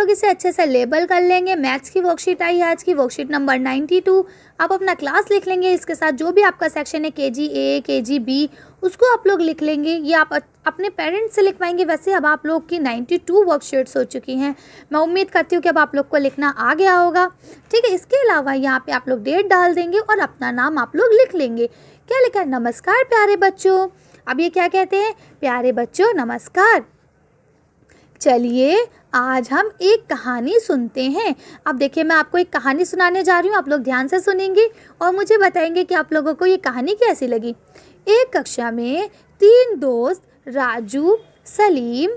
लोग इसे अच्छे से लेबल कर लेंगे। मैथ्स की वर्कशीट आई है आज की, वर्कशीट नंबर 92। आप अपना क्लास लिख लेंगे, इसके साथ जो भी आपका सेक्शन है KG A KG B उसको आप लोग लिख लेंगे। ये आप अपने पेरेंट्स से लिखवाएंगे। वैसे अब आप लोग की 92 वर्कशीट्स हो चुकी हैं। मैं उम्मीद करती हूँ कि अब आप लोग को लिखना आ गया होगा। ठीक है, इसके अलावा यहाँ पे आप लोग डेट डाल देंगे और अपना नाम आप लोग लिख लेंगे। क्या लिखा है? नमस्कार प्यारे बच्चों। अब ये क्या कहते हैं? प्यारे बच्चों नमस्कार। चलिए आज हम एक कहानी सुनते हैं। अब देखिए मैं आपको एक कहानी सुनाने जा रही हूँ, आप लोग ध्यान से सुनेंगे और मुझे बताएंगे कि आप लोगों को ये कहानी कैसी लगी। एक कक्षा में 3 दोस्त राजू, सलीम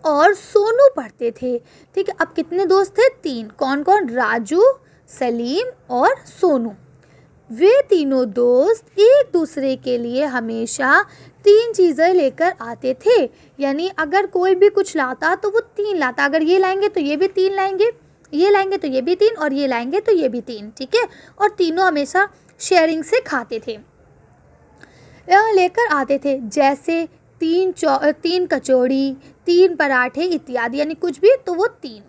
और सोनू पढ़ते थे। ठीक है, अब कितने दोस्त थे? 3। कौन कौन? राजू, सलीम और सोनू। वे तीनों दोस्त एक दूसरे के लिए हमेशा 3 चीज़ें लेकर आते थे। यानी अगर कोई भी कुछ लाता तो वो 3 लाता। अगर ये लाएंगे तो ये भी 3 लाएंगे, ये लाएंगे तो ये भी 3 और ये लाएंगे तो ये भी 3। ठीक है, और तीनों हमेशा शेयरिंग से खाते थे, लेकर आते थे। जैसे 3 कचौड़ी, 3 पराठे इत्यादि, यानी कुछ भी तो वो 3।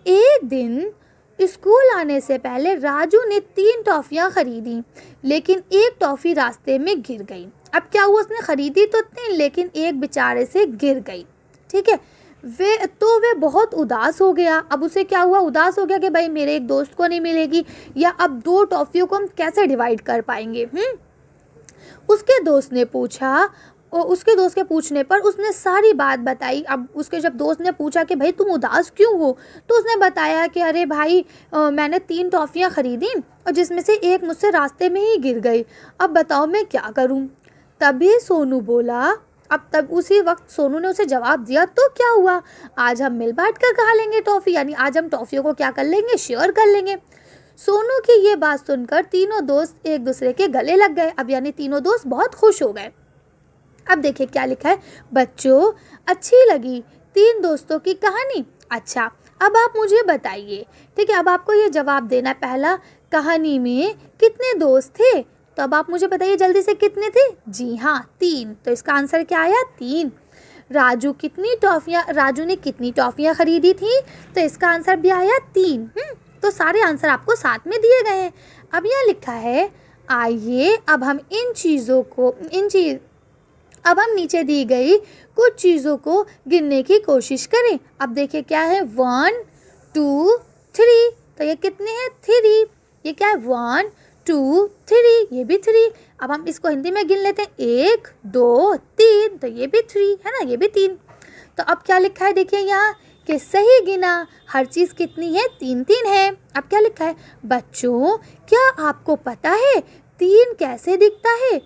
एक दिन स्कूल आने से पहले राजू ने 3 टॉफ़ियाँ खरीदी, लेकिन एक टॉफ़ी रास्ते में गिर गई। अब क्या हुआ? उसने खरीदी तो 3 लेकिन एक बेचारे से गिर गई। ठीक है, वे बहुत उदास हो गया। अब उसे क्या हुआ? उदास हो गया कि भाई मेरे एक दोस्त को नहीं मिलेगी, या अब 2 टॉफ़ियों को हम कैसे डिवाइड कर पाएंगे। उसके दोस्त ने पूछा और उसके दोस्त के पूछने पर उसने सारी बात बताई। अब उसके जब दोस्त ने पूछा कि भाई तुम उदास क्यों हो, तो उसने बताया कि अरे भाई मैंने 3 टॉफ़ियाँ ख़रीदी और जिसमें से एक मुझसे रास्ते में ही गिर गई। अब बताओ मैं क्या करूं? तभी सोनू बोला। अब तब उसी वक्त सोनू ने उसे जवाब दिया, तो क्या हुआ? आज हम मिल बांट कर खा लेंगे टॉफ़ी, यानी आज हम टॉफ़ियों को क्या कर लेंगे? शेयर कर लेंगे। सोनू की ये बात सुनकर तीनों दोस्त एक दूसरे के गले लग गए। अब यानी तीनों दोस्त बहुत खुश हो गए। अब देखिए क्या लिखा है। बच्चों अच्छी लगी 3 दोस्तों की कहानी? अच्छा, अब आप मुझे बताइए। ठीक है, अब आपको ये जवाब देना है। पहला, कहानी में कितने दोस्त थे? तो अब आप मुझे बताइए जल्दी से, कितने थे? जी हाँ, 3। तो इसका आंसर क्या आया? 3। राजू ने कितनी टॉफ़ियाँ खरीदी थी? तो इसका आंसर भी आया 3। तो सारे आंसर आपको साथ में दिए गए हैं। अब यहाँ लिखा है, आइए अब हम नीचे दी गई कुछ चीज़ों को गिनने की कोशिश करें। अब देखिए क्या है? 1 2 3। तो ये कितने हैं? 3। ये क्या है? 1 2 3, ये भी 3। अब हम इसको हिंदी में गिन लेते हैं। 1 2 3, तो ये भी 3 है ना, ये भी 3। तो अब क्या लिखा है? देखिए यहाँ कि सही गिना, हर चीज़ कितनी है? 3 है। अब क्या लिखा है? बच्चों क्या आपको पता है 3 कैसे दिखता है?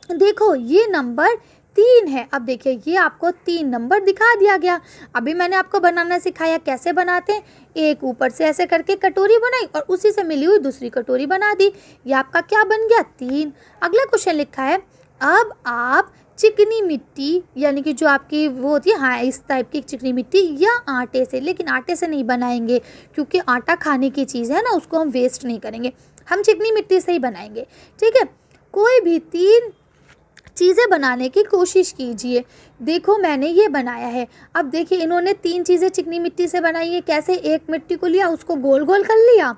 देखो ये नंबर 3 है। अब देखिए ये आपको 3 नंबर दिखा दिया गया। अभी मैंने आपको बनाना सिखाया, कैसे बनाते हैं। एक ऊपर से ऐसे करके कटोरी बनाई और उसी से मिली हुई दूसरी कटोरी बना दी। ये आपका क्या बन गया? 3। अगला क्वेश्चन लिखा है, अब आप चिकनी मिट्टी, यानी कि जो आपकी वो होती है, हाँ इस टाइप की चिकनी मिट्टी, या आटे से, लेकिन आटे से नहीं बनाएंगे क्योंकि आटा खाने की चीज़ है ना, उसको हम वेस्ट नहीं करेंगे, हम चिकनी मिट्टी से ही बनाएंगे। ठीक है, कोई भी 3 चीज़ें बनाने की कोशिश कीजिए। देखो मैंने ये बनाया है। अब देखिए इन्होंने 3 चीज़ें चिकनी मिट्टी से बनाई है। कैसे? एक मिट्टी को लिया, उसको गोल गोल कर लिया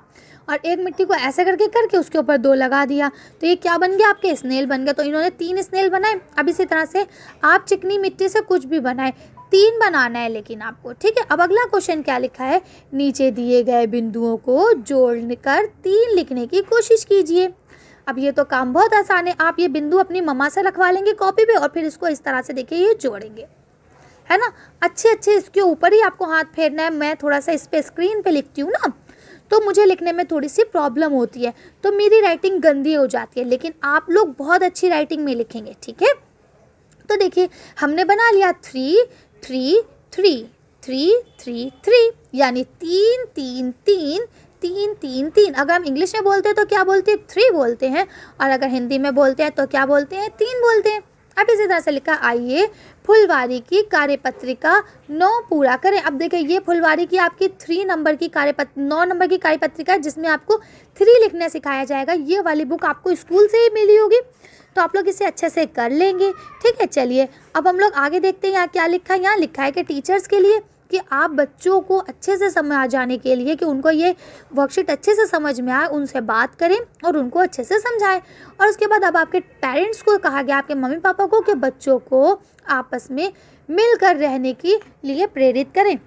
और एक मिट्टी को ऐसे करके उसके ऊपर 2 लगा दिया, तो ये क्या बन गया? आपके स्नेल बन गया। तो इन्होंने 3 स्नेल बनाए। अब इसी तरह से आप चिकनी मिट्टी से कुछ भी बनाए, 3 बनाना है लेकिन आपको। ठीक है, अब अगला क्वेश्चन क्या लिखा है? नीचे दिए गए बिंदुओं को जोड़कर 3 लिखने की कोशिश कीजिए। अब ये तो काम बहुत आसान है। आप ये बिंदु अपनी मम्मा से रखवा लेंगे कॉपी पे और फिर इसको इस तरह से देखिए ये जोड़ेंगे, है ना। अच्छे इसके ऊपर ही आपको हाथ फेरना है। मैं थोड़ा सा इस पे स्क्रीन पे लिखती हूँ ना, तो मुझे लिखने में थोड़ी सी प्रॉब्लम होती है, तो मेरी राइटिंग गंदी हो जाती है, लेकिन आप लोग बहुत अच्छी राइटिंग में लिखेंगे। ठीक है, तो देखिए हमने बना लिया 3 3 3 3 3 3, यानी 3 3 3 3 3 3। अगर हम इंग्लिश में बोलते हैं तो क्या बोलते हैं? 3 बोलते हैं, और अगर हिंदी में बोलते हैं तो क्या बोलते हैं? 3 बोलते हैं। अब इसी तरह से लिखा, आइए फुलवारी की कार्यपत्रिका 9 पूरा करें। अब देखिए ये फुलवारी की आपकी 9 नंबर की कार्यपत्रिका है, जिसमें आपको 3 लिखना सिखाया जाएगा। ये वाली बुक आपको स्कूल से ही मिली होगी, तो आप लोग इसे अच्छे से कर लेंगे। ठीक है, चलिए अब हम लोग आगे देखते हैं यहाँ क्या लिखा है। यहाँ लिखा है कि टीचर्स के लिए कि आप बच्चों को अच्छे से समझ जाने के लिए कि उनको ये वर्कशीट अच्छे से समझ में आए, उनसे बात करें और उनको अच्छे से समझाएं। और उसके बाद अब आपके पेरेंट्स को कहा गया, आपके मम्मी पापा को, कि बच्चों को आपस में मिलकर रहने के लिए प्रेरित करें।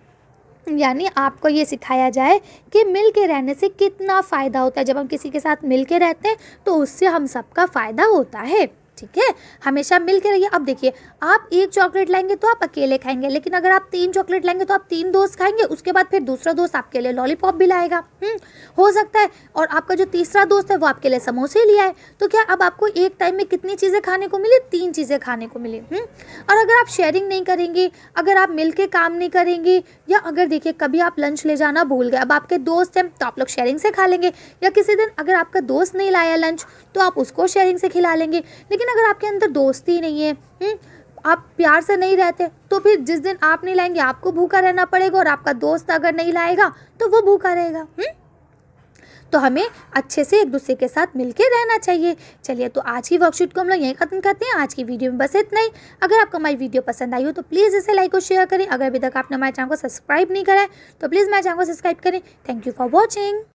यानी आपको ये सिखाया जाए कि मिल के रहने से कितना फ़ायदा होता है। जब हम किसी के साथ मिल के रहते हैं तो उससे हम सबका फ़ायदा होता है। ठीक है, हमेशा मिल के रहिए। अब देखिए, आप एक चॉकलेट लाएंगे तो आप अकेले खाएंगे, लेकिन अगर आप 3 चॉकलेट लाएंगे तो आप 3 दोस्त खाएंगे, उसके बाद फिर दूसरा दोस्त आपके लिए लॉलीपॉप भी लाएगा। हो सकता है, और आपका जो तीसरा दोस्त है वो आपके लिए समोसे ले आए। तो क्या अब आपको एक टाइम में कितनी चीज़ें खाने को मिली? 3 चीज़ें खाने को मिली। और अगर आप शेयरिंग नहीं करेंगे, अगर आप मिल के काम नहीं करेंगे, या अगर देखिए कभी आप लंच ले जाना भूल गए, अब आपके दोस्त हैं तो आप लोग शेयरिंग से खा लेंगे, या किसी दिन अगर आपका दोस्त नहीं लाया लंच तो आप उसको शेयरिंग से खिला लेंगे। लेकिन अगर आपके अंदर दोस्ती नहीं है, आप प्यार से नहीं रहते, तो फिर जिस दिन आप नहीं लाएंगे आपको भूखा रहना पड़ेगा, और आपका दोस्त अगर नहीं लाएगा तो वो भूखा रहेगा। तो हमें अच्छे से एक दूसरे के साथ मिलके रहना चाहिए। चलिए, तो आज की वर्कशीट को हम लोग यहीं ख़त्म करते हैं। आज की वीडियो में बस इतना ही। अगर आपको हमारी वीडियो पसंद आई हो तो प्लीज़ इसे लाइक और शेयर करें। अगर अभी तक आपने हमारे चैनल को सब्सक्राइब नहीं करा है तो प्लीज़ हमारे चैनल को सब्सक्राइब करें। Thank you for watching.